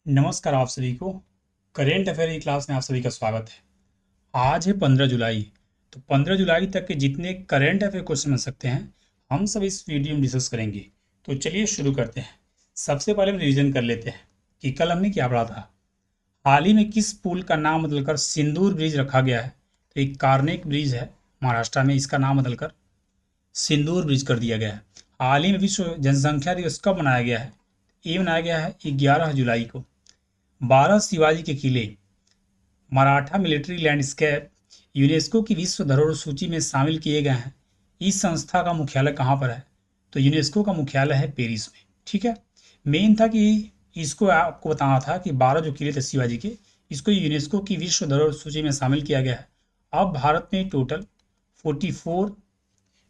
नमस्कार आप सभी को। करेंट अफेयर की क्लास में आप सभी का स्वागत है। आज है 15 जुलाई। तो 15 जुलाई तक के जितने करेंट अफेयर क्वेश्चन बन सकते हैं हम सब इस वीडियो में डिस्कस करेंगे। तो चलिए शुरू करते हैं। सबसे पहले हम रिवीजन कर लेते हैं कि कल हमने क्या पढ़ा था। हाल ही में किस पुल का नाम बदलकर सिंदूर ब्रिज रखा गया है? तो एक कार्नेक ब्रिज है महाराष्ट्र में, इसका नाम बदलकर सिंदूर ब्रिज कर दिया गया है। हाल ही में विश्व जनसंख्या दिवस कब मनाया गया है? ये मनाया गया है 11 जुलाई को। 12 शिवाजी के किले मराठा मिलिट्री लैंडस्केप यूनेस्को की विश्व धरोहर सूची में शामिल किए गए हैं। इस संस्था का मुख्यालय कहाँ पर है? तो यूनेस्को का मुख्यालय है पेरिस में। ठीक है। मेन था कि इसको आपको बताना था कि 12 जो किले थे शिवाजी के, इसको यूनेस्को की विश्व धरोहर सूची में शामिल किया गया है। अब भारत में टोटल 44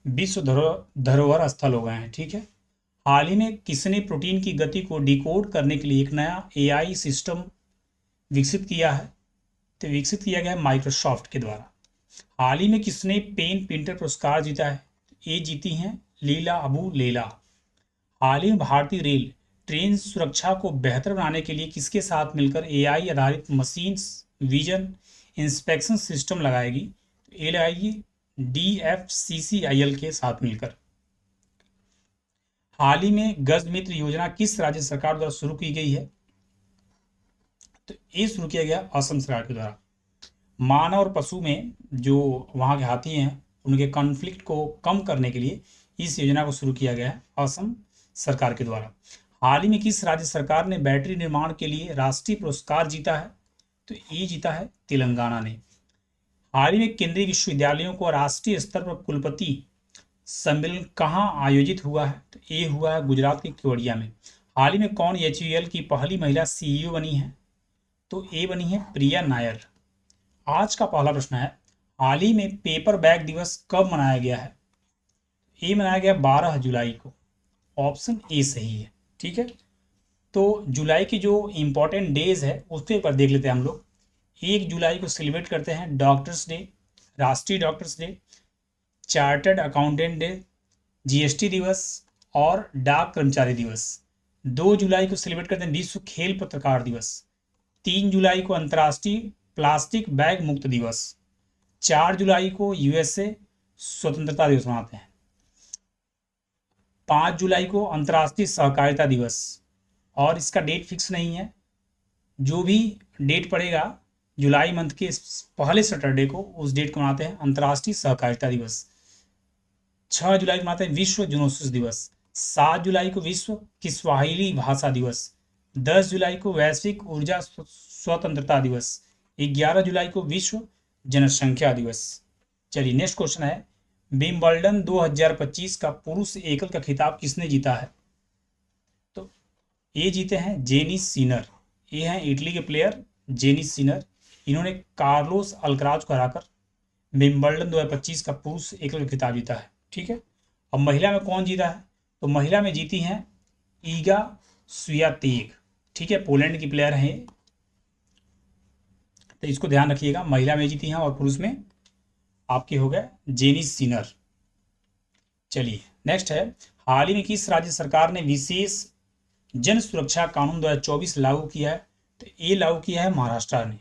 विश्व धरोहर स्थल हो गए हैं। ठीक है। हाल ही में किसने प्रोटीन की गति को डिकोड करने के लिए एक नया एआई सिस्टम विकसित किया है? तो विकसित किया गया है माइक्रोसॉफ्ट के द्वारा। हाल ही में किसने पेन प्रिंटर पुरस्कार जीता है? ये जीती हैं लीला अबू लेला। हाल ही में भारतीय रेल ट्रेन सुरक्षा को बेहतर बनाने के लिए किसके साथ मिलकर एआई आधारित मशीन विजन इंस्पेक्शन सिस्टम लगाएगी? ये लगाएगी DFCCIL के साथ मिलकर। हाल ही में गज मित्र योजना किस राज्य सरकार द्वारा शुरू की गई है? तो ये शुरू किया गया असम सरकार के द्वारा। मानव और पशु में जो वहाँ के हाथी हैं उनके कॉन्फ्लिक्ट को कम करने के लिए इस योजना को शुरू किया गया है असम सरकार के द्वारा। हाल ही में किस राज्य सरकार ने बैटरी निर्माण के लिए राष्ट्रीय पुरस्कार जीता है? तो ये जीता है तेलंगाना ने। हाल ही में केंद्रीय विश्वविद्यालयों को राष्ट्रीय स्तर पर कुलपति सम्मेलन कहाँ आयोजित हुआ है? तो ये हुआ है गुजरात के केवड़िया में। हाल ही में कौन HUL की पहली महिला CEO बनी है? तो ये बनी है प्रिया नायर। आज का पहला प्रश्न है, हाल ही में पेपर बैग दिवस कब मनाया गया है? ये मनाया गया 12 जुलाई को। ऑप्शन ए सही है। ठीक है। तो जुलाई की जो इंपॉर्टेंट डेज है उस पर देख लेते हैं हम लोग। 1 जुलाई को सेलिब्रेट करते हैं डॉक्टर्स डे, राष्ट्रीय doctors day, chartered accountant day, GST दिवस और डाक कर्मचारी दिवस। 2 जुलाई को सेलिब्रेट करते हैं विश्व खेल पत्रकार दिवस। 3 जुलाई को अंतर्राष्ट्रीय प्लास्टिक बैग मुक्त दिवस। 4 जुलाई को USA स्वतंत्रता दिवस मनाते हैं। 5 जुलाई को अंतर्राष्ट्रीय सहकारिता दिवस, और इसका डेट फिक्स नहीं है। जो भी डेट पड़ेगा जुलाई मंथ के पहले सैटरडे को, उस डेट को मनाते हैं अंतर्राष्ट्रीय सहकारिता दिवस। 6 जुलाई को मनाते हैं विश्व जुनूस दिवस। 7 जुलाई को विश्व किस्वाहिली भाषा दिवस। 10 जुलाई को वैश्विक ऊर्जा स्वतंत्रता दिवस। 11 जुलाई को विश्व जनसंख्या दिवस। चलिए नेक्स्ट क्वेश्चन है, विंबलडन 2025 का पुरुष एकल का खिताब किसने जीता है? तो ये जीते हैं जेनिस सिनर। ये हैं इटली के प्लेयर जेनिस सिनर। इन्होंने कार्लोस अल्कराज को हराकर विंबलडन 2025 का पुरुष एकल का खिताब जीता है। ठीक है। अब महिला में कौन जीता है? तो महिला में जीती हैं ईगा स्वियातेक। ठीक है, पोलैंड की प्लेयर हैं, तो इसको ध्यान रखिएगा। महिला में जीती हैं और पुरुष में आपके हो गए जेनिस सिनर। चलिए नेक्स्ट है, हाल ही में किस राज्य सरकार ने विशेष जन सुरक्षा कानून 2024 लागू किया है? तो ये लागू किया है महाराष्ट्र ने।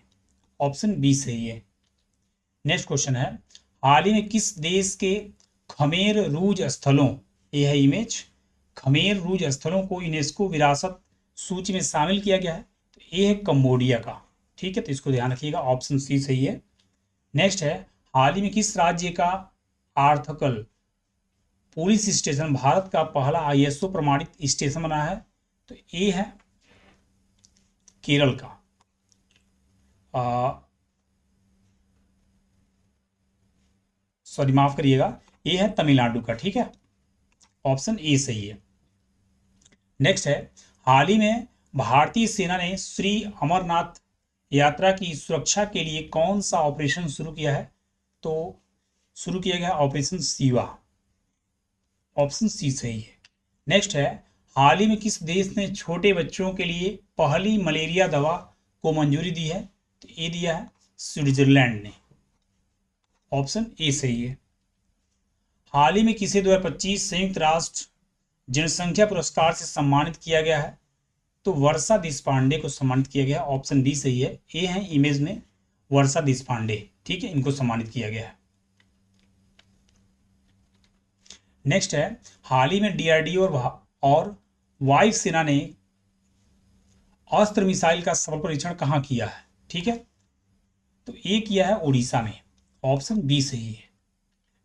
ऑप्शन बी सही है। नेक्स्ट क्वेश्चन है, हाल ही में किस देश के खमेर रूज स्थलों, ये है इमेज, खमेर रूज स्थलों को यूनेस्को विरासत सूची में शामिल किया गया है? तो ये है कंबोडिया का। ठीक है, तो इसको ध्यान रखिएगा, ऑप्शन सी सही है। नेक्स्ट है, हाल ही में किस राज्य का आर्थकल पुलिस स्टेशन भारत का पहला ISO प्रमाणित स्टेशन बना है? तो ये है केरल का। सॉरी माफ करिएगा, ये है तमिलनाडु का। ठीक है, ऑप्शन ए सही है। नेक्स्ट है, हाल ही में भारतीय सेना ने श्री अमरनाथ यात्रा की सुरक्षा के लिए कौन सा ऑपरेशन शुरू किया है? तो शुरू किया गया ऑपरेशन शिवा। ऑप्शन सी सही है। नेक्स्ट है, हाल ही में किस देश ने छोटे बच्चों के लिए पहली मलेरिया दवा को मंजूरी दी है? तो ये दिया है स्विट्जरलैंड ने। ऑप्शन ए सही है। हाल ही में किसे 2025 संयुक्त राष्ट्र जनसंख्या पुरस्कार से सम्मानित किया गया है? तो वर्षा देशपांडे को सम्मानित किया गया। ऑप्शन बी सही है। ए है इमेज में वर्षा देशपांडे, ठीक है, इनको सम्मानित किया गया है। नेक्स्ट है, हाल ही में डीआरडीओ और वायुसेना ने अस्त्र मिसाइल का सफल परीक्षण कहाँ किया है? ठीक है, तो ए किया है उड़ीसा में। ऑप्शन बी सही है।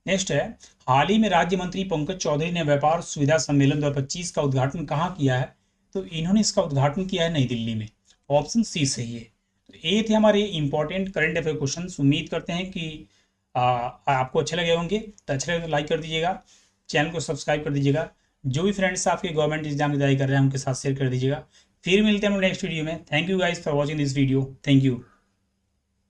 नेक्स्ट है, हाल ही में राज्य मंत्री पंकज चौधरी ने व्यापार सुविधा सम्मेलन 2025 का उद्घाटन कहाँ किया है? तो इन्होंने इसका उद्घाटन किया है नई दिल्ली में। ऑप्शन सी सही है। तो ये थे हमारे इंपॉर्टेंट करंट अफेयर क्वेश्चन। उम्मीद करते हैं कि आपको अच्छे लगे होंगे। तो अच्छे लगे तो लाइक कर दीजिएगा, चैनल को सब्सक्राइब कर दीजिएगा। जो भी फ्रेंड्स आपके गवर्नमेंट एग्जाम की तैयारी कर रहे हैं उनके साथ शेयर कर दीजिएगा। फिर मिलते हैं हम नेक्स्ट वीडियो में। Thank you guys for watching this video. Thank you.